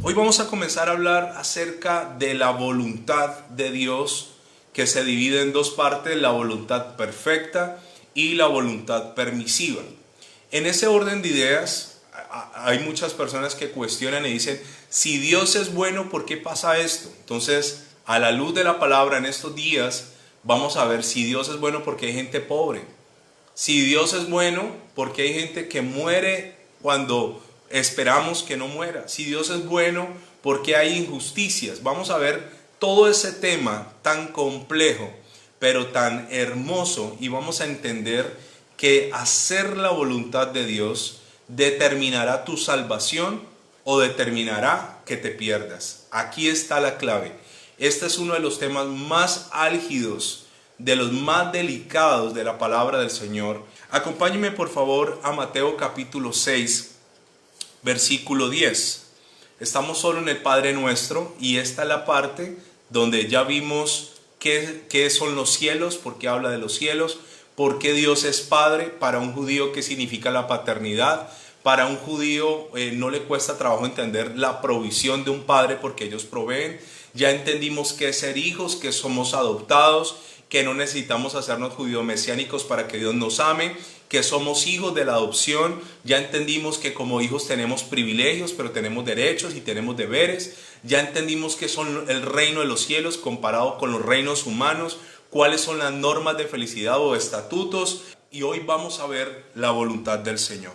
Hoy vamos a comenzar a hablar acerca de la voluntad de Dios, que se divide en dos partes: la voluntad perfecta y la voluntad permisiva. En ese orden de ideas, hay muchas personas que cuestionan y dicen: si Dios es bueno, ¿por qué pasa esto? Entonces, a la luz de la palabra en estos días, vamos a ver si Dios es bueno porque hay gente pobre. Si Dios es bueno porque hay gente que muere cuando esperamos que no muera. Si Dios es bueno porque hay injusticias. Vamos a ver todo ese tema tan complejo, pero tan hermoso, y vamos a entender que hacer la voluntad de Dios determinará tu salvación o determinará que te pierdas. Aquí está la clave. Este es uno de los temas más álgidos, de los más delicados de la palabra del Señor. Acompáñenme por favor a Mateo capítulo 6, versículo 10. Estamos solo en el Padre Nuestro y esta es la parte donde ya vimos qué son los cielos, por qué habla de los cielos, por qué Dios es Padre. Para un judío, ¿qué significa la paternidad? Para un judío no le cuesta trabajo entender la provisión de un padre porque ellos proveen. Ya entendimos qué es ser hijos, que somos adoptados, que no necesitamos hacernos judíos mesiánicos para que Dios nos ame, que somos hijos de la adopción. Ya entendimos que como hijos tenemos privilegios, pero tenemos derechos y tenemos deberes. Ya entendimos que son el reino de los cielos comparado con los reinos humanos, cuáles son las normas de felicidad o estatutos, y hoy vamos a ver la voluntad del Señor.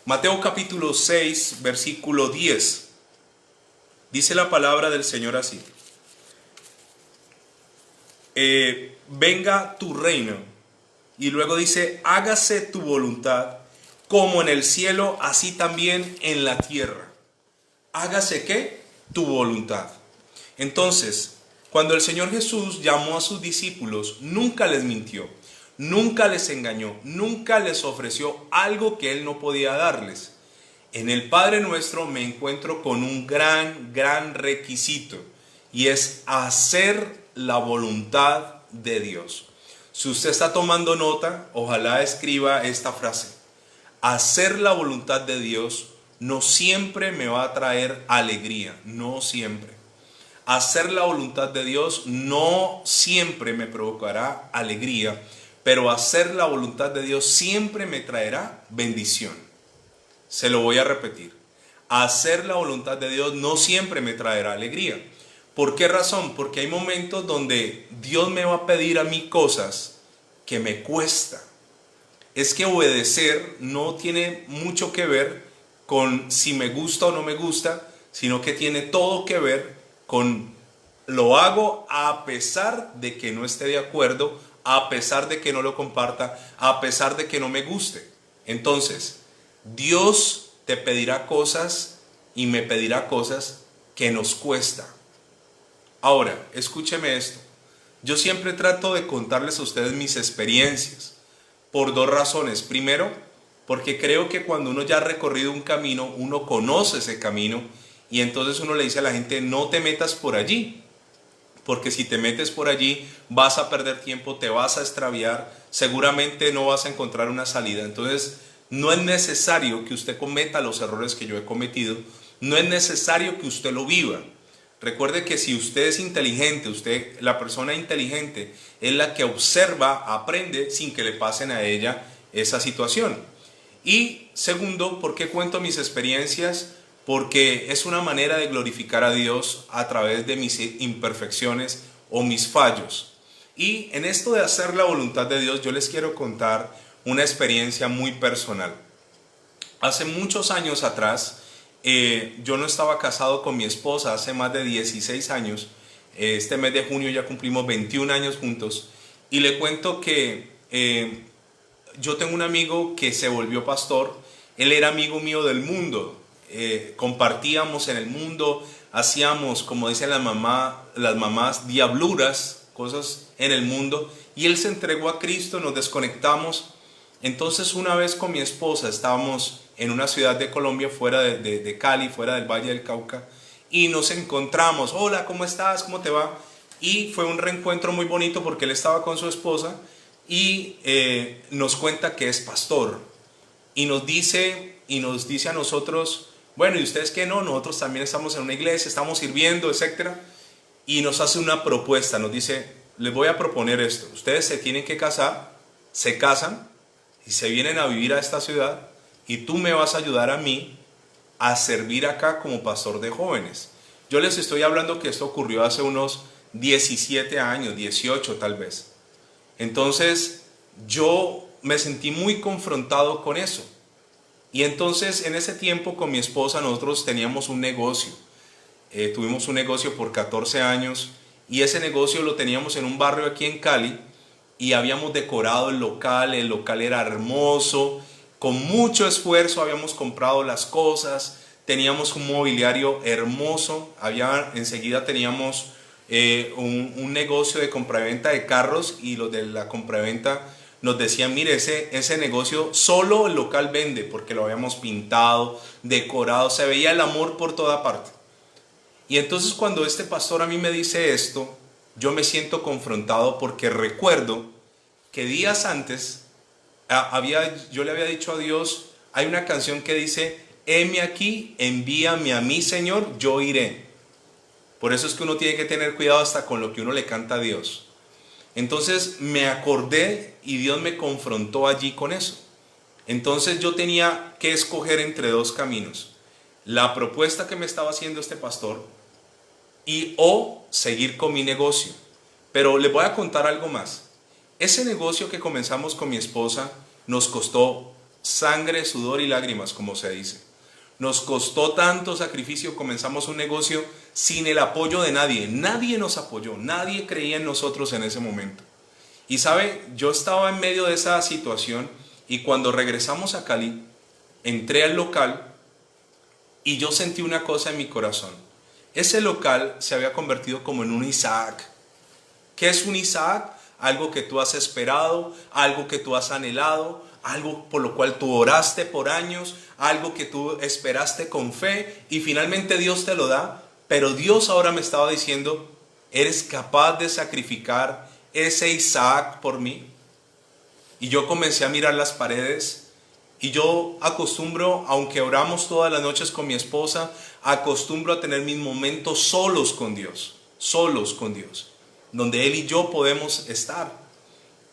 Mateo capítulo 6, versículo 10. Dice la palabra del Señor así: venga tu reino. Y luego dice: hágase tu voluntad, como en el cielo, así también en la tierra. Hágase ¿qué? Tu voluntad. Entonces, cuando el Señor Jesús llamó a sus discípulos, nunca les mintió, nunca les engañó, nunca les ofreció algo que Él no podía darles. En el Padre Nuestro me encuentro con un gran requisito, y es hacer la voluntad de Dios. Si usted está tomando nota, ojalá escriba esta frase: hacer la voluntad de Dios no siempre me va a traer alegría, no siempre. Hacer la voluntad de Dios no siempre me provocará alegría, pero hacer la voluntad de Dios siempre me traerá bendición. Se lo voy a repetir: hacer la voluntad de Dios no siempre me traerá alegría. ¿Por qué razón? Porque hay momentos donde Dios me va a pedir a mí cosas que me cuesta. Es que obedecer no tiene mucho que ver con si me gusta o no me gusta, sino que tiene todo que ver con lo hago a pesar de que no esté de acuerdo, a pesar de que no lo comparta, a pesar de que no me guste. Entonces, Dios te pedirá cosas y me pedirá cosas que nos cuesta. Ahora, escúcheme esto. Yo siempre trato de contarles a ustedes mis experiencias por dos razones. Primero, porque creo que cuando uno ya ha recorrido un camino, uno conoce ese camino, y entonces uno le dice a la gente: no te metas por allí, porque si te metes por allí vas a perder tiempo, te vas a extraviar, seguramente no vas a encontrar una salida. Entonces, no es necesario que usted cometa los errores que yo he cometido, no es necesario que usted lo viva. Recuerde que si usted es inteligente, la persona inteligente es la que observa, aprende sin que le pasen a ella esa situación. Y segundo, ¿por qué cuento mis experiencias? Porque es una manera de glorificar a Dios a través de mis imperfecciones o mis fallos. Y en esto de hacer la voluntad de Dios, yo les quiero contar una experiencia muy personal. Hace muchos años atrás, yo no estaba casado con mi esposa, hace más de 16 años. Este mes de junio ya cumplimos 21 años juntos. Y le cuento que yo tengo un amigo que se volvió pastor. Él era amigo mío del mundo. Compartíamos en el mundo, hacíamos, como dicen las mamás, diabluras, cosas en el mundo. Y él se entregó a Cristo, nos desconectamos. Entonces, una vez con mi esposa estábamos en una ciudad de Colombia, fuera de Cali, fuera del Valle del Cauca, y nos encontramos. Hola, ¿cómo estás? ¿Cómo te va? Y fue un reencuentro muy bonito porque él estaba con su esposa y nos cuenta que es pastor y nos dice a nosotros, bueno, ¿y ustedes qué? No, nosotros también estamos en una iglesia, estamos sirviendo, etcétera, y nos hace una propuesta, nos dice, les voy a proponer esto, ustedes se tienen que casar, se casan y se vienen a vivir a esta ciudad y tú me vas a ayudar a mí a servir acá como pastor de jóvenes. Yo les estoy hablando que esto ocurrió hace unos 17 años, 18 tal vez. Entonces yo me sentí muy confrontado con eso. Y entonces en ese tiempo con mi esposa nosotros teníamos un negocio. Tuvimos un negocio por 14 años y ese negocio lo teníamos en un barrio aquí en Cali y habíamos decorado el local era hermoso, con mucho esfuerzo habíamos comprado las cosas, teníamos un mobiliario hermoso, enseguida teníamos un negocio de compraventa de carros y los de la compraventa nos decían, mire, ese negocio solo el local vende porque lo habíamos pintado, decorado, se veía el amor por toda parte. Y entonces cuando este pastor a mí me dice esto, yo me siento confrontado porque recuerdo que días antes yo le había dicho a Dios, hay una canción que dice, heme aquí, envíame a mí, Señor, yo iré. Por eso es que uno tiene que tener cuidado hasta con lo que uno le canta a Dios. Entonces me acordé y Dios me confrontó allí con eso. Entonces yo tenía que escoger entre dos caminos. La propuesta que me estaba haciendo este pastor o seguir con mi negocio. Pero les voy a contar algo más. Ese negocio que comenzamos con mi esposa nos costó sangre, sudor y lágrimas, como se dice. Nos costó tanto sacrificio, comenzamos un negocio sin el apoyo de nadie. Nadie nos apoyó, nadie creía en nosotros en ese momento. Y sabe, yo estaba en medio de esa situación y cuando regresamos a Cali, entré al local y yo sentí una cosa en mi corazón. Ese local se había convertido como en un Isaac. ¿Qué es un Isaac? Algo que tú has esperado, algo que tú has anhelado, algo por lo cual tú oraste por años, algo que tú esperaste con fe y finalmente Dios te lo da. Pero Dios ahora me estaba diciendo, ¿eres capaz de sacrificar ese Isaac por mí? Y yo comencé a mirar las paredes y yo acostumbro, aunque oramos todas las noches con mi esposa, acostumbro a tener mis momentos solos con Dios, donde Él y yo podemos estar.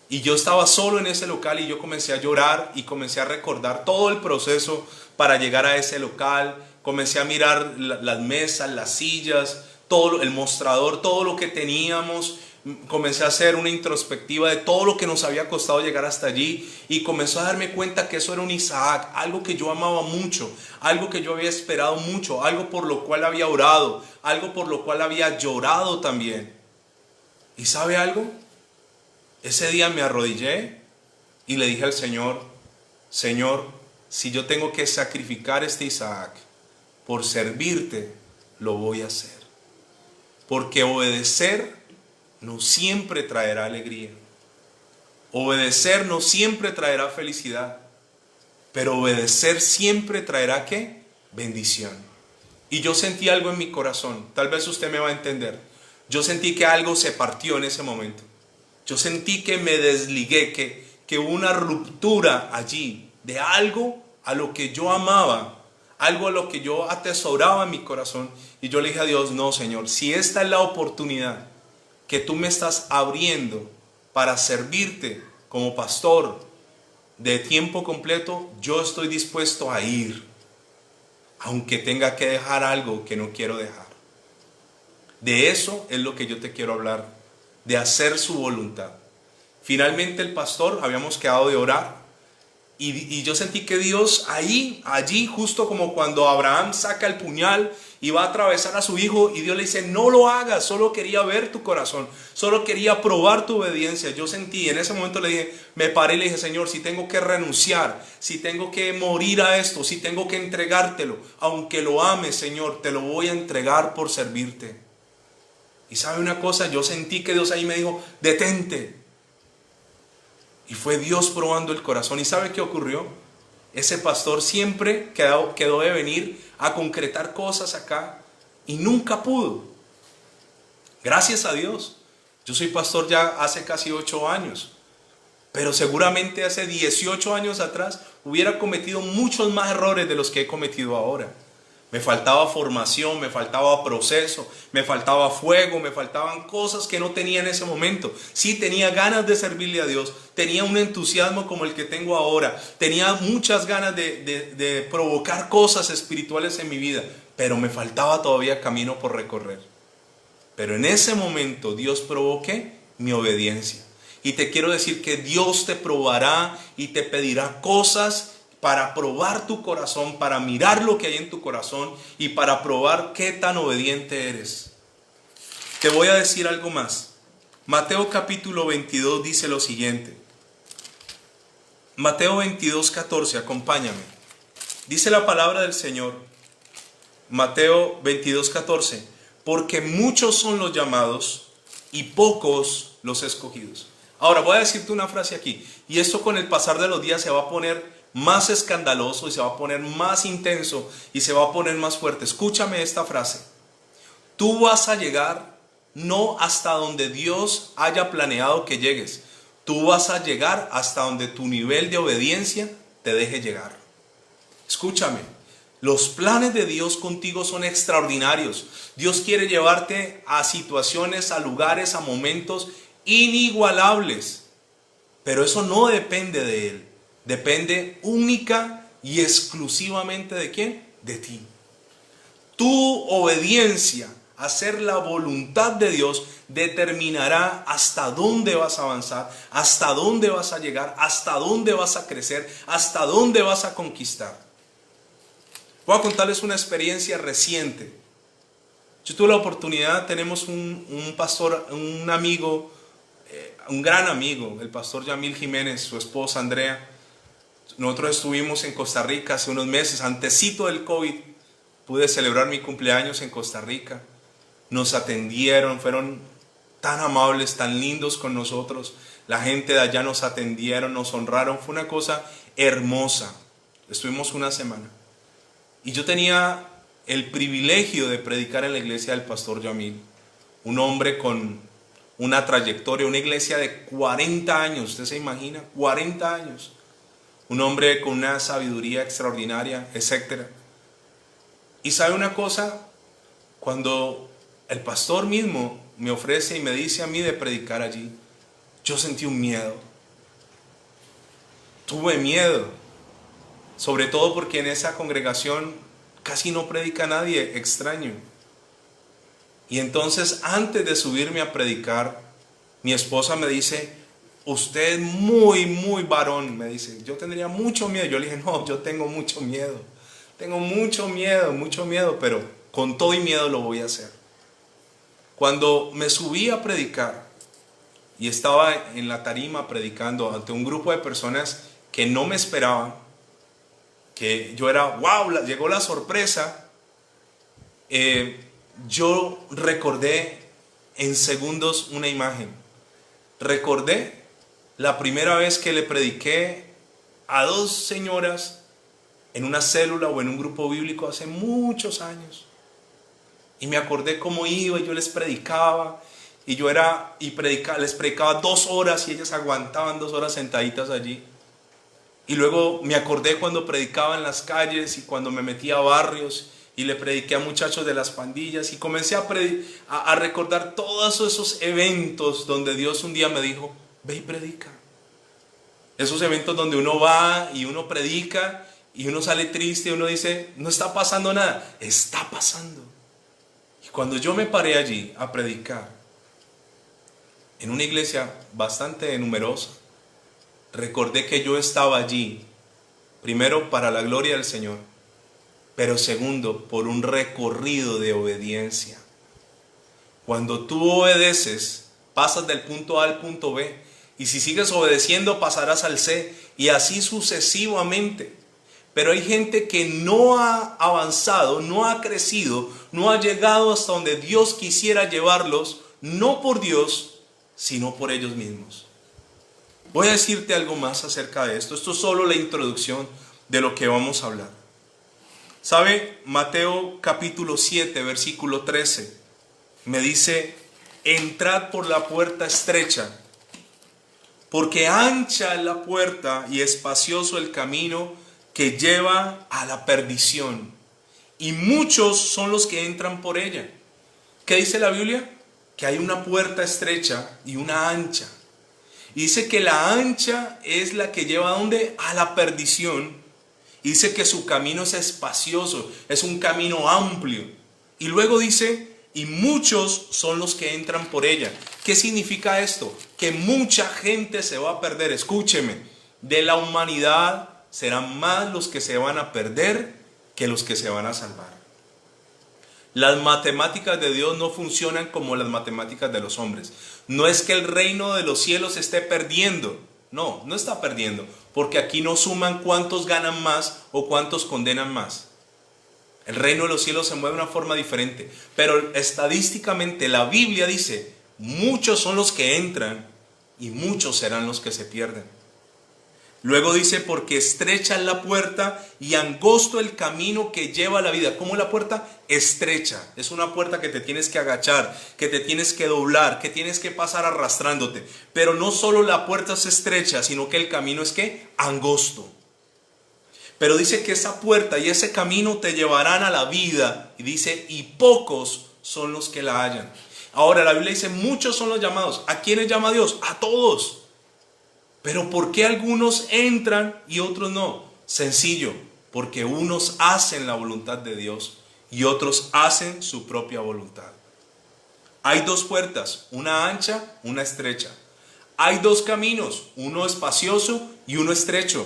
Y yo estaba solo en ese local y yo comencé a llorar y comencé a recordar todo el proceso para llegar a ese local. Comencé a mirar las mesas, las sillas, todo el mostrador, todo lo que teníamos. Comencé a hacer una introspectiva de todo lo que nos había costado llegar hasta allí y comencé a darme cuenta que eso era un Isaac, algo que yo amaba mucho, algo que yo había esperado mucho, algo por lo cual había orado, algo por lo cual había llorado también. ¿Y sabe algo? Ese día me arrodillé y le dije al Señor, Señor, si yo tengo que sacrificar este Isaac por servirte, lo voy a hacer. Porque obedecer no siempre traerá alegría. Obedecer no siempre traerá felicidad. Pero obedecer siempre traerá ¿qué? Bendición. Y yo sentí algo en mi corazón. Tal vez usted me va a entender. Yo sentí que algo se partió en ese momento. Yo sentí que me desligué, que hubo una ruptura allí de algo a lo que yo amaba, algo a lo que yo atesoraba en mi corazón. Y yo le dije a Dios, no, Señor, si esta es la oportunidad que tú me estás abriendo para servirte como pastor de tiempo completo, yo estoy dispuesto a ir, aunque tenga que dejar algo que no quiero dejar. De eso es lo que yo te quiero hablar, de hacer su voluntad. Finalmente el pastor, habíamos quedado de orar y yo sentí que Dios allí, justo como cuando Abraham saca el puñal y va a atravesar a su hijo y Dios le dice, no lo hagas, solo quería ver tu corazón, solo quería probar tu obediencia. Yo sentí, en ese momento le dije, me paré y le dije, Señor, si tengo que renunciar, si tengo que morir a esto, si tengo que entregártelo, aunque lo ames, Señor, te lo voy a entregar por servirte. Y sabe una cosa, yo sentí que Dios ahí me dijo, detente. Y fue Dios probando el corazón. ¿Y sabe qué ocurrió? Ese pastor siempre quedó de venir a concretar cosas acá y nunca pudo. Gracias a Dios. Yo soy pastor ya hace casi 8 años. pero seguramente hace 18 años atrás hubiera cometido muchos más errores de los que he cometido ahora. Me faltaba formación, me faltaba proceso, me faltaba fuego, me faltaban cosas que no tenía en ese momento. Sí, tenía ganas de servirle a Dios, tenía un entusiasmo como el que tengo ahora, tenía muchas ganas de provocar cosas espirituales en mi vida, pero me faltaba todavía camino por recorrer. Pero en ese momento Dios probó ¿qué? Mi obediencia. Y te quiero decir que Dios te probará y te pedirá cosas para probar tu corazón, para mirar lo que hay en tu corazón y para probar qué tan obediente eres. Te voy a decir algo más. Mateo capítulo 22 dice lo siguiente. Mateo 22, 14, acompáñame. Dice la palabra del Señor. Mateo 22, 14. Porque muchos son los llamados y pocos los escogidos. Ahora voy a decirte una frase aquí. Y esto con el pasar de los días se va a poner más escandaloso y se va a poner más intenso y se va a poner más fuerte. Escúchame esta frase. Tú vas a llegar no hasta donde Dios haya planeado que llegues. Tú vas a llegar hasta donde tu nivel de obediencia te deje llegar. Escúchame. Los planes de Dios contigo son extraordinarios. Dios quiere llevarte a situaciones, a lugares, a momentos inigualables. Pero eso no depende de Él. Depende única y exclusivamente ¿de quién? De ti. Tu obediencia a hacer la voluntad de Dios determinará hasta dónde vas a avanzar, hasta dónde vas a llegar, hasta dónde vas a crecer, hasta dónde vas a conquistar. Voy a contarles una experiencia reciente. Yo tuve la oportunidad, tenemos un pastor, un amigo, un gran amigo, el pastor Yamil Jiménez, su esposa Andrea. Nosotros estuvimos en Costa Rica hace unos meses, antesito del COVID. Pude celebrar mi cumpleaños en Costa Rica. Nos atendieron, fueron tan amables, tan lindos con nosotros. La gente de allá nos atendieron, nos honraron. Fue una cosa hermosa. Estuvimos una semana. Y yo tenía el privilegio de predicar en la iglesia del pastor Yamil. Un hombre con una trayectoria, una iglesia de 40 años. ¿Usted se imagina? 40 años. Un hombre con una sabiduría extraordinaria, etc. Y sabe una cosa, cuando el pastor mismo me ofrece y me dice a mí de predicar allí, yo sentí un miedo. Tuve miedo, sobre todo porque en esa congregación casi no predica nadie extraño. Y entonces antes de subirme a predicar, mi esposa me dice, usted es muy varón, me dice, yo tendría mucho miedo. Yo le dije, no, yo tengo mucho miedo, mucho miedo, pero con todo y miedo lo voy a hacer. Cuando me subí a predicar y estaba en la tarima predicando ante un grupo de personas que no me esperaban, que yo era, wow, llegó la sorpresa, yo recordé en segundos una imagen. Recordé la primera vez que le prediqué a dos señoras en una célula o en un grupo bíblico hace muchos años. Y me acordé cómo iba y yo les predicaba. Y les predicaba 2 horas y ellas aguantaban 2 horas sentaditas allí. Y luego me acordé cuando predicaba en las calles y cuando me metía a barrios y le prediqué a muchachos de las pandillas. Y comencé a recordar todos esos eventos donde Dios un día me dijo, ve y predica. Esos eventos donde uno va y uno predica y uno sale triste y uno dice, no está pasando nada. Está pasando. Y cuando yo me paré allí a predicar, en una iglesia bastante numerosa, recordé que yo estaba allí, primero para la gloria del Señor, pero segundo, por un recorrido de obediencia. Cuando tú obedeces, pasas del punto A al punto B, y si sigues obedeciendo, pasarás al C, y así sucesivamente. Pero hay gente que no ha avanzado, no ha crecido, no ha llegado hasta donde Dios quisiera llevarlos, no por Dios, sino por ellos mismos. Voy a decirte algo más acerca de esto. Esto es solo la introducción de lo que vamos a hablar. ¿Sabe? Mateo capítulo 7, versículo 13, me dice, entrad por la puerta estrecha, Porque ancha es la puerta y espacioso el camino que lleva a la perdición, y muchos son los que entran por ella. ¿Qué dice la Biblia? Que hay una puerta estrecha y una ancha. Y dice que la ancha es la que lleva ¿a dónde? A la perdición. Y dice que su camino es espacioso, es un camino amplio. Y luego dice, y muchos son los que entran por ella. ¿Qué significa esto? Que mucha gente se va a perder. Escúcheme, de la humanidad serán más los que se van a perder que los que se van a salvar. Las matemáticas de Dios no funcionan como las matemáticas de los hombres. No es que el reino de los cielos esté perdiendo. No, no está perdiendo. Porque aquí no suman cuántos ganan más o cuántos condenan más. El reino de los cielos se mueve de una forma diferente. Pero estadísticamente la Biblia dice, muchos son los que entran y muchos serán los que se pierden. Luego dice, porque estrecha es la puerta y angosto el camino que lleva a la vida. ¿Cómo es la puerta? Estrecha. Es una puerta que te tienes que agachar, que te tienes que doblar, que tienes que pasar arrastrándote. Pero no solo la puerta es estrecha, sino que el camino es ¿qué? Angosto. Pero dice que esa puerta y ese camino te llevarán a la vida. Y dice, y pocos son los que la hallan. Ahora la Biblia dice, muchos son los llamados. ¿A quiénes llama Dios? A todos. Pero ¿por qué algunos entran y otros no? Sencillo, porque unos hacen la voluntad de Dios y otros hacen su propia voluntad. Hay dos puertas, una ancha, una estrecha. Hay dos caminos, uno espacioso y uno estrecho.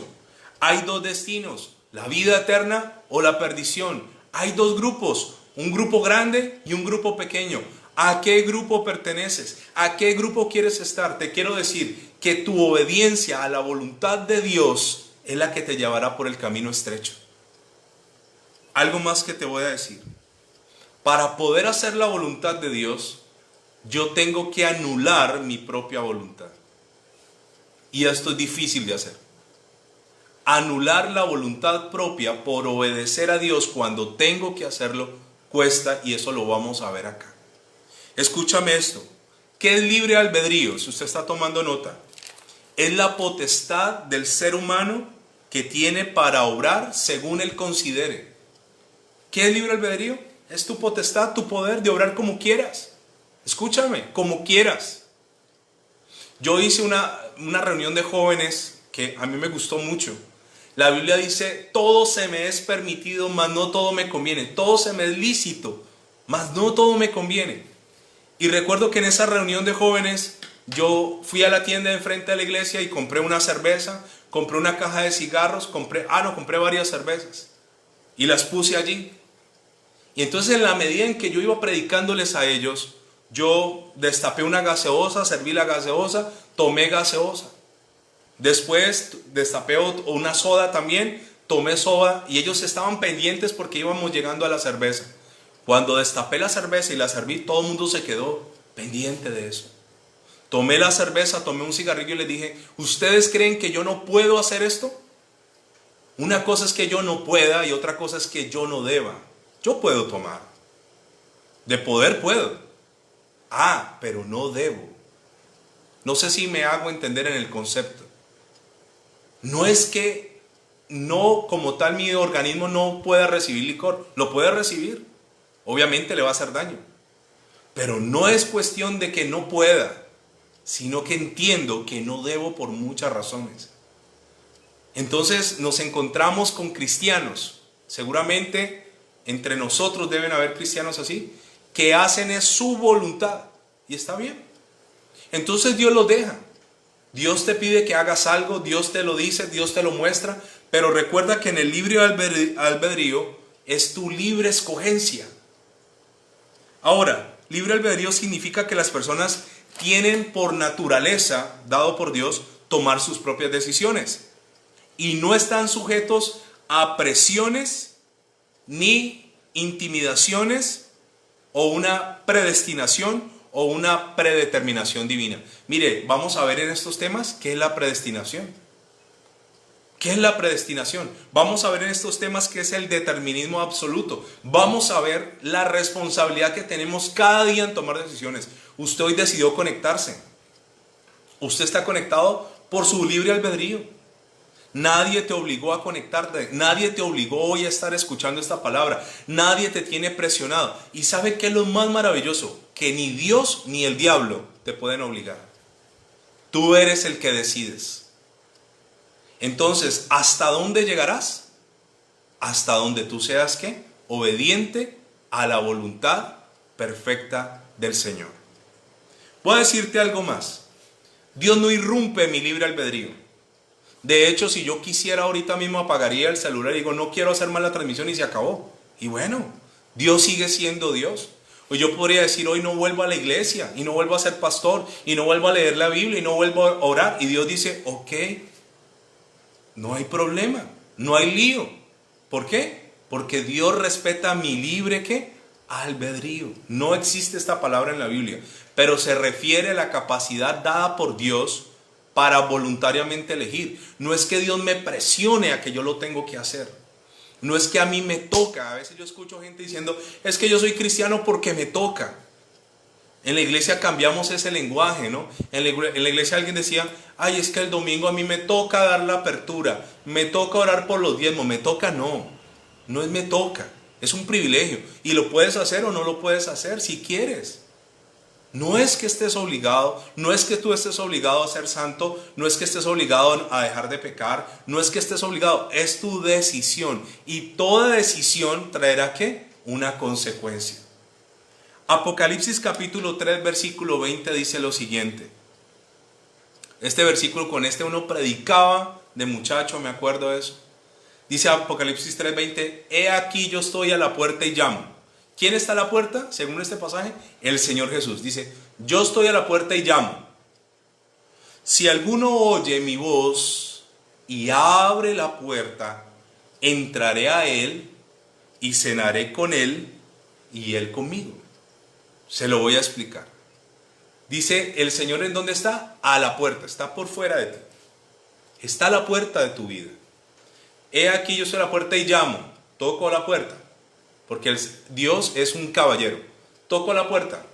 Hay dos destinos, la vida eterna o la perdición. Hay dos grupos, un grupo grande y un grupo pequeño. ¿A qué grupo perteneces? ¿A qué grupo quieres estar? Te quiero decir que tu obediencia a la voluntad de Dios es la que te llevará por el camino estrecho. Algo más que te voy a decir. Para poder hacer la voluntad de Dios, yo tengo que anular mi propia voluntad. Y esto es difícil de hacer. Anular la voluntad propia por obedecer a Dios cuando tengo que hacerlo cuesta, y eso lo vamos a ver acá. Escúchame esto. ¿Qué es libre albedrío? Si usted está tomando nota, es la potestad del ser humano que tiene para obrar según él considere. ¿Qué es libre albedrío? Es tu potestad, tu poder de obrar como quieras. Escúchame, como quieras. Yo hice una reunión de jóvenes que a mí me gustó mucho. La Biblia dice, todo se me es permitido, mas no todo me conviene. Todo se me es lícito, mas no todo me conviene. Y recuerdo que en esa reunión de jóvenes yo fui a la tienda de enfrente de la iglesia y compré una cerveza, compré una caja de cigarros, compré varias cervezas y las puse allí. Y entonces en la medida en que yo iba predicándoles a ellos, yo destapé una gaseosa, serví la gaseosa, tomé gaseosa. Después destapé una soda también, tomé soda, y ellos estaban pendientes porque íbamos llegando a la cerveza. Cuando destapé la cerveza y la serví, todo el mundo se quedó pendiente de eso. Tomé la cerveza, tomé un cigarrillo y les dije, ¿ustedes creen que yo no puedo hacer esto? Una cosa es que yo no pueda y otra cosa es que yo no deba. Yo puedo tomar. De poder puedo. Pero no debo. No sé si me hago entender en el concepto. No es que no, como tal, mi organismo no pueda recibir licor. Lo puede recibir. Obviamente le va a hacer daño. Pero no es cuestión de que no pueda, sino que entiendo que no debo por muchas razones. Entonces nos encontramos con cristianos, seguramente entre nosotros deben haber cristianos así, que hacen es su voluntad, y está bien. Entonces Dios los deja. Dios te pide que hagas algo, Dios te lo dice, Dios te lo muestra, pero recuerda que en el libre albedrío es tu libre escogencia. Ahora, libre albedrío significa que las personas tienen por naturaleza, dado por Dios, tomar sus propias decisiones. Y no están sujetos a presiones, ni intimidaciones, o una predestinación, o una predeterminación divina. Mire, vamos a ver en estos temas qué es la predestinación. ¿Qué es la predestinación? Vamos a ver en estos temas qué es el determinismo absoluto. Vamos a ver la responsabilidad que tenemos cada día en tomar decisiones. Usted hoy decidió conectarse. Usted está conectado por su libre albedrío. Nadie te obligó a conectarte, nadie te obligó hoy a estar escuchando esta palabra, nadie te tiene presionado. ¿Y sabe qué es lo más maravilloso? Que ni Dios ni el diablo te pueden obligar. Tú eres el que decides. Entonces, ¿hasta dónde llegarás? Hasta donde tú seas, ¿qué? Obediente a la voluntad perfecta del Señor. Voy a decirte algo más. Dios no irrumpe mi libre albedrío. De hecho, si yo quisiera ahorita mismo apagaría el celular y digo, no quiero hacer más la transmisión y se acabó. Y bueno, Dios sigue siendo Dios. O yo podría decir, hoy no vuelvo a la iglesia y no vuelvo a ser pastor y no vuelvo a leer la Biblia y no vuelvo a orar. Y Dios dice, ok, no hay problema, no hay lío. ¿Por qué? Porque Dios respeta mi libre, ¿qué? Albedrío. No existe esta palabra en la Biblia, pero se refiere a la capacidad dada por Dios para voluntariamente elegir. No es que Dios me presione a que yo lo tengo que hacer. No es que a mí me toca. A veces yo escucho gente diciendo, es que yo soy cristiano porque me toca. En la iglesia cambiamos ese lenguaje, ¿no? En la iglesia alguien decía, ay, es que el domingo a mí me toca dar la apertura, me toca orar por los diezmos. Me toca, no es me toca, es un privilegio. Y lo puedes hacer o no lo puedes hacer si quieres. No es que estés obligado, no es que tú estés obligado a ser santo, no es que estés obligado a dejar de pecar, no es que estés obligado, es tu decisión. Y toda decisión traerá ¿qué? Una consecuencia. Apocalipsis capítulo 3 versículo 20 dice lo siguiente. Este versículo, con este uno predicaba de muchacho, me acuerdo de eso. Dice Apocalipsis 3:20, he aquí yo estoy a la puerta y llamo. ¿Quién está a la puerta? Según este pasaje, el Señor Jesús. Dice, yo estoy a la puerta y llamo. Si alguno oye mi voz y abre la puerta, entraré a él y cenaré con él y él conmigo. Se lo voy a explicar. Dice, el Señor, ¿en dónde está? A la puerta, está por fuera de ti. Está a la puerta de tu vida. He aquí yo estoy a la puerta y llamo, toco la puerta. Porque Dios es un caballero. Toco la puerta.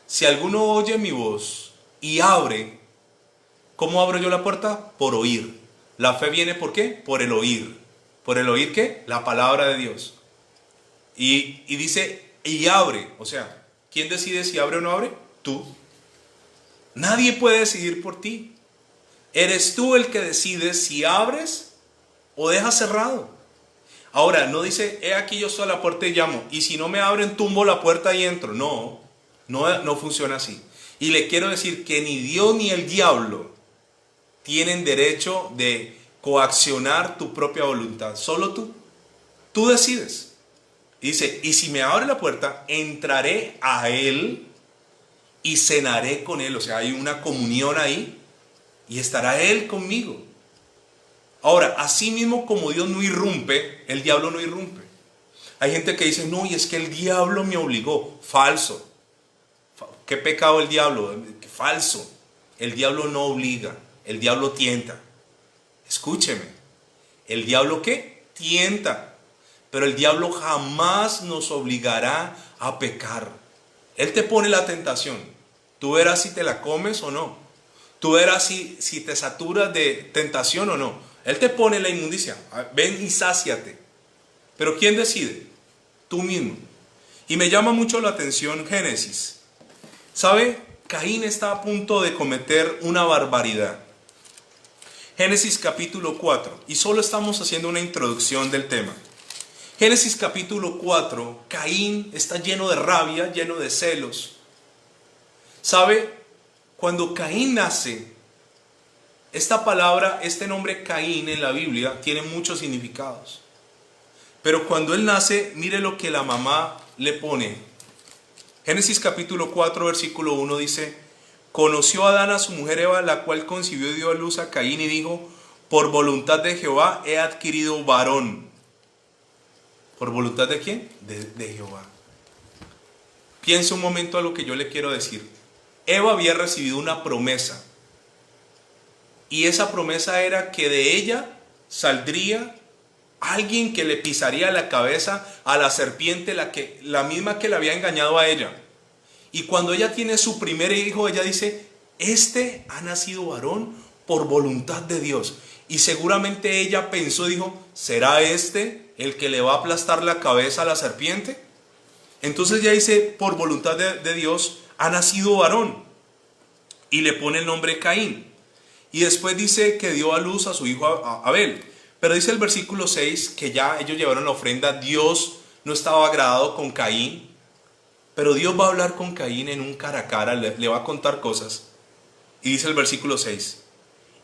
Si alguno oye mi voz y abre, ¿cómo abro yo la puerta? Por oír. La fe viene ¿por qué? Por el oír. ¿Por el oír qué? La palabra de Dios. Y dice, y abre. O sea, ¿quién decide si abre o no abre? Tú. Nadie puede decidir por ti. Eres tú el que decide si abres o dejas cerrado. Ahora, no dice, he aquí yo estoy a la puerta y llamo, y si no me abren, tumbo la puerta y entro. No funciona así. Y le quiero decir que ni Dios ni el diablo tienen derecho de coaccionar tu propia voluntad. Solo tú. Tú decides. Dice, y si me abre la puerta, entraré a él y cenaré con él. O sea, hay una comunión ahí y estará él conmigo. Ahora, así mismo como Dios no irrumpe, el diablo no irrumpe. Hay gente que dice, no, y es que el diablo me obligó. Falso. ¿Qué pecado el diablo? Falso. El diablo no obliga, el diablo tienta. Escúcheme. ¿El diablo qué? Tienta. Pero el diablo jamás nos obligará a pecar. Él te pone la tentación. Tú verás si te la comes o no. Tú verás si te saturas de tentación o no. Él te pone la inmundicia. Ven y sáciate. Pero ¿quién decide? Tú mismo. Y me llama mucho la atención Génesis. ¿Sabe? Caín está a punto de cometer una barbaridad. Génesis capítulo 4. Y solo estamos haciendo una introducción del tema. Génesis capítulo 4. Caín está lleno de rabia, lleno de celos. ¿Sabe? Cuando Caín nace, esta palabra, este nombre Caín en la Biblia tiene muchos significados. Pero cuando él nace, mire lo que la mamá le pone. Génesis capítulo 4, versículo 1 dice, conoció Adán a su mujer Eva, la cual concibió y dio a luz a Caín y dijo, por voluntad de Jehová he adquirido varón. ¿Por voluntad de quién? De Jehová. Piensa un momento a lo que yo le quiero decir. Eva había recibido una promesa. Y esa promesa era que de ella saldría alguien que le pisaría la cabeza a la serpiente, la misma que le había engañado a ella. Y cuando ella tiene su primer hijo, ella dice, este ha nacido varón por voluntad de Dios. Y seguramente ella pensó, dijo, ¿será este el que le va a aplastar la cabeza a la serpiente? Entonces ya dice, por voluntad de Dios ha nacido varón. Y le pone el nombre Caín. Y después dice que dio a luz a su hijo Abel. Pero dice el versículo 6 que ya ellos llevaron la ofrenda. Dios no estaba agradado con Caín. Pero Dios va a hablar con Caín en un cara a cara. Le va a contar cosas. Y dice el versículo 6.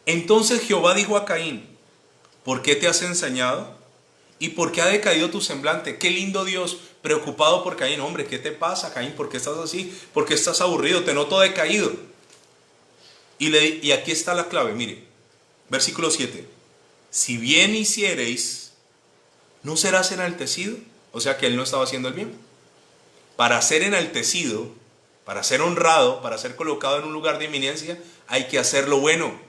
Entonces Jehová dijo a Caín, ¿por qué te has ensañado? ¿Y por qué ha decaído tu semblante? Qué lindo Dios, preocupado por Caín. Hombre, ¿qué te pasa, Caín? ¿Por qué estás así? ¿Por qué estás aburrido? Te noto decaído. Y aquí está la clave, mire. Versículo 7. Si bien hiciereis, ¿no serás enaltecido? O sea que él no estaba haciendo el bien. Para ser enaltecido, para ser honrado, para ser colocado en un lugar de eminencia, hay que hacer lo bueno.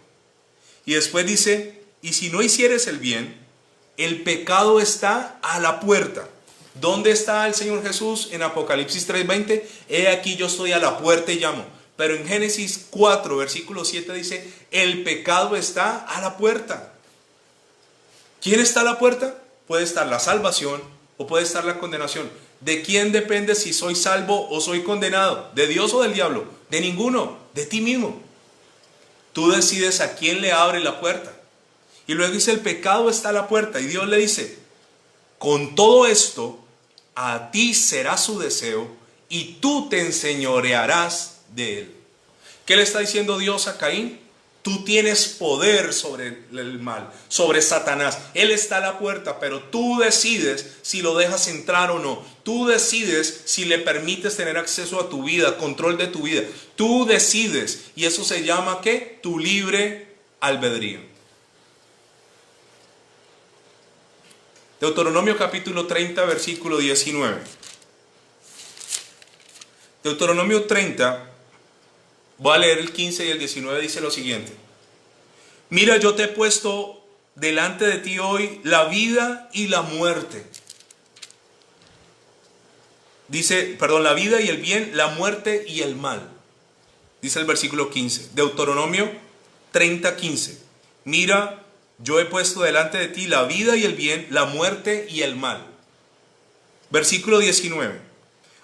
Y después dice, y si no hicieres el bien, el pecado está a la puerta. ¿Dónde está el Señor Jesús? En Apocalipsis 3:20, he aquí yo estoy a la puerta y llamo. Pero en Génesis 4, versículo 7 dice, el pecado está a la puerta. ¿Quién está a la puerta? Puede estar la salvación o puede estar la condenación. ¿De quién depende si soy salvo o soy condenado? ¿De Dios o del diablo? De ninguno, de ti mismo. Tú decides a quién le abre la puerta. Y luego dice, el pecado está a la puerta. Y Dios le dice, con todo esto, a ti será su deseo y tú te enseñorearás de él. ¿Qué le está diciendo Dios a Caín? Tú tienes poder sobre el mal, sobre Satanás. Él está a la puerta, pero tú decides si lo dejas entrar o no. Tú decides si le permites tener acceso a tu vida, control de tu vida. Tú decides, y eso se llama ¿qué? Tu libre albedrío. Deuteronomio capítulo 30, versículo 19. Deuteronomio 30, voy a leer el 15 y el 19, dice lo siguiente. Mira, yo te he puesto delante de ti hoy la vida y la muerte. Dice, perdón, la vida y el bien, la muerte y el mal. Dice el versículo 15. Deuteronomio 30, 15. Mira, yo he puesto delante de ti la vida y el bien, la muerte y el mal. Versículo 19.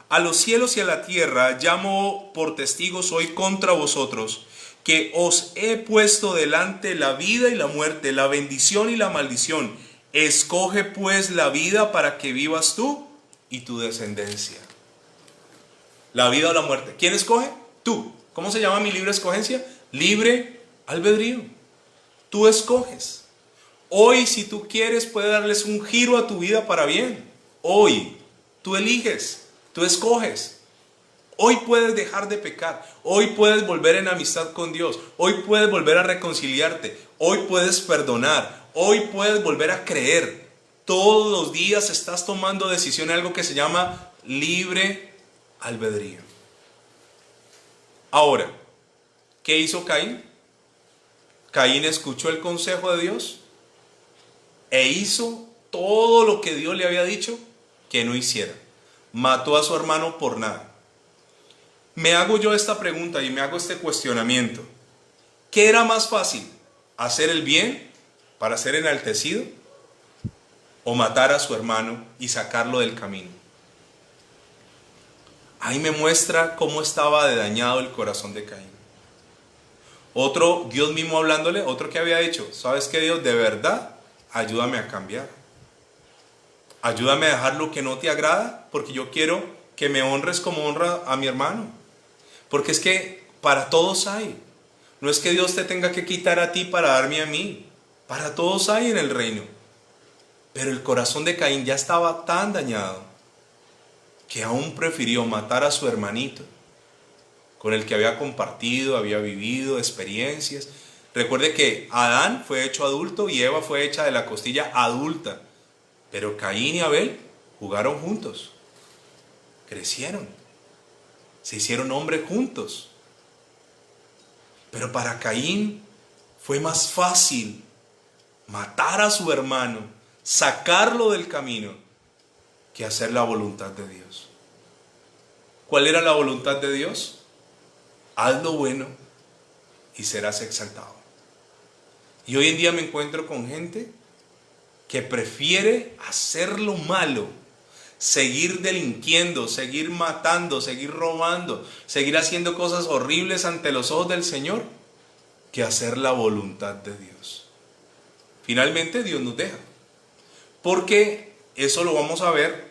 A los cielos y a la tierra llamo por testigos hoy contra vosotros, que os he puesto delante la vida y la muerte, la bendición y la maldición. Escoge pues la vida para que vivas tú y tu descendencia. La vida o la muerte. ¿Quién escoge? Tú. ¿Cómo se llama mi libre escogencia? Libre albedrío. Tú escoges. Hoy, si tú quieres, puedes darles un giro a tu vida para bien. Hoy, tú eliges, tú escoges. Hoy puedes dejar de pecar. Hoy puedes volver en amistad con Dios. Hoy puedes volver a reconciliarte. Hoy puedes perdonar. Hoy puedes volver a creer. Todos los días estás tomando decisión en algo que se llama libre albedrío. Ahora, ¿qué hizo Caín? Caín escuchó el consejo de Dios e hizo todo lo que Dios le había dicho que no hiciera. Mató a su hermano por nada. Me hago yo esta pregunta y me hago este cuestionamiento. ¿Qué era más fácil? ¿Hacer el bien para ser enaltecido? ¿O matar a su hermano y sacarlo del camino? Ahí me muestra cómo estaba de dañado el corazón de Caín. Otro, Dios mismo hablándole, otro que había hecho, ¿sabes qué, Dios? De verdad, ayúdame a cambiar. Ayúdame a dejar lo que no te agrada, porque yo quiero que me honres como honra a mi hermano. Porque es que para todos hay. No es que Dios te tenga que quitar a ti para darme a mí. Para todos hay en el reino. Pero el corazón de Caín ya estaba tan dañado que aún prefirió matar a su hermanito, con el que había compartido, había vivido experiencias. Recuerde que Adán fue hecho adulto y Eva fue hecha de la costilla adulta. Pero Caín y Abel jugaron juntos, crecieron, se hicieron hombres juntos. Pero para Caín fue más fácil matar a su hermano, sacarlo del camino, que hacer la voluntad de Dios. ¿Cuál era la voluntad de Dios? Haz lo bueno y serás exaltado. Y hoy en día me encuentro con gente que prefiere hacer lo malo, seguir delinquiendo, seguir matando, seguir robando, seguir haciendo cosas horribles ante los ojos del Señor, que hacer la voluntad de Dios. Finalmente Dios nos deja, porque eso lo vamos a ver.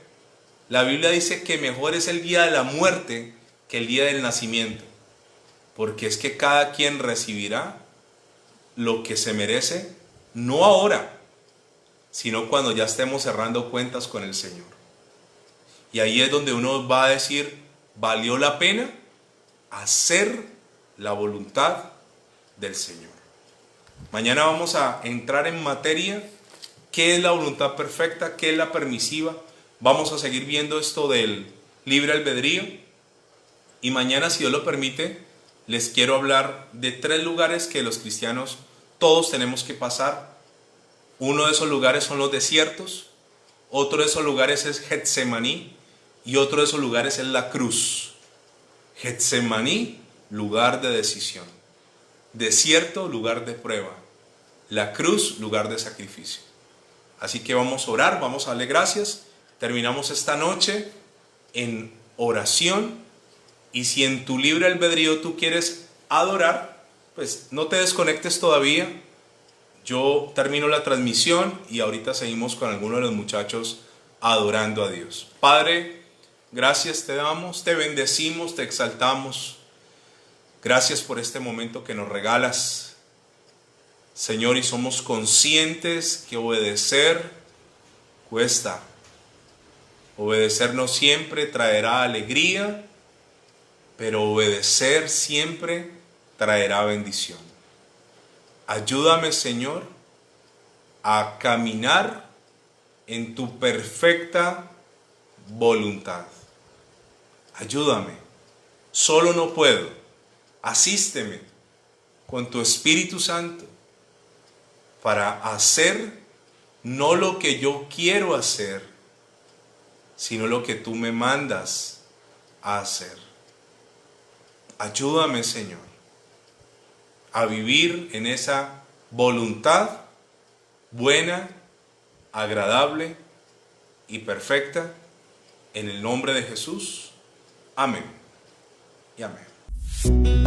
La Biblia dice que mejor es el día de la muerte que el día del nacimiento, porque es que cada quien recibirá lo que se merece, no ahora, sino cuando ya estemos cerrando cuentas con el Señor. Y ahí es donde uno va a decir, ¿valió la pena hacer la voluntad del Señor? Mañana vamos a entrar en materia, ¿qué es la voluntad perfecta? ¿Qué es la permisiva? Vamos a seguir viendo esto del libre albedrío. Y mañana, si Dios lo permite, les quiero hablar de 3 lugares que los cristianos todos tenemos que pasar. Uno de esos lugares son los desiertos, otro de esos lugares es Getsemaní y otro de esos lugares es la cruz. Getsemaní, lugar de decisión. Desierto, lugar de prueba. La cruz, lugar de sacrificio. Así que vamos a orar, vamos a darle gracias. Terminamos esta noche en oración. Y si en tu libre albedrío tú quieres adorar, pues no te desconectes todavía. Yo termino la transmisión y ahorita seguimos con algunos de los muchachos adorando a Dios. Padre, gracias te damos, te bendecimos, te exaltamos. Gracias por este momento que nos regalas, Señor, y somos conscientes que obedecer cuesta. Obedecernos siempre traerá alegría, pero obedecer siempre traerá bendición. Ayúdame, Señor, a caminar en tu perfecta voluntad. Ayúdame. Solo no puedo. Asísteme con tu Espíritu Santo para hacer no lo que yo quiero hacer, sino lo que tú me mandas a hacer. Ayúdame, Señor, a vivir en esa voluntad buena, agradable y perfecta, en el nombre de Jesús. Amén y amén.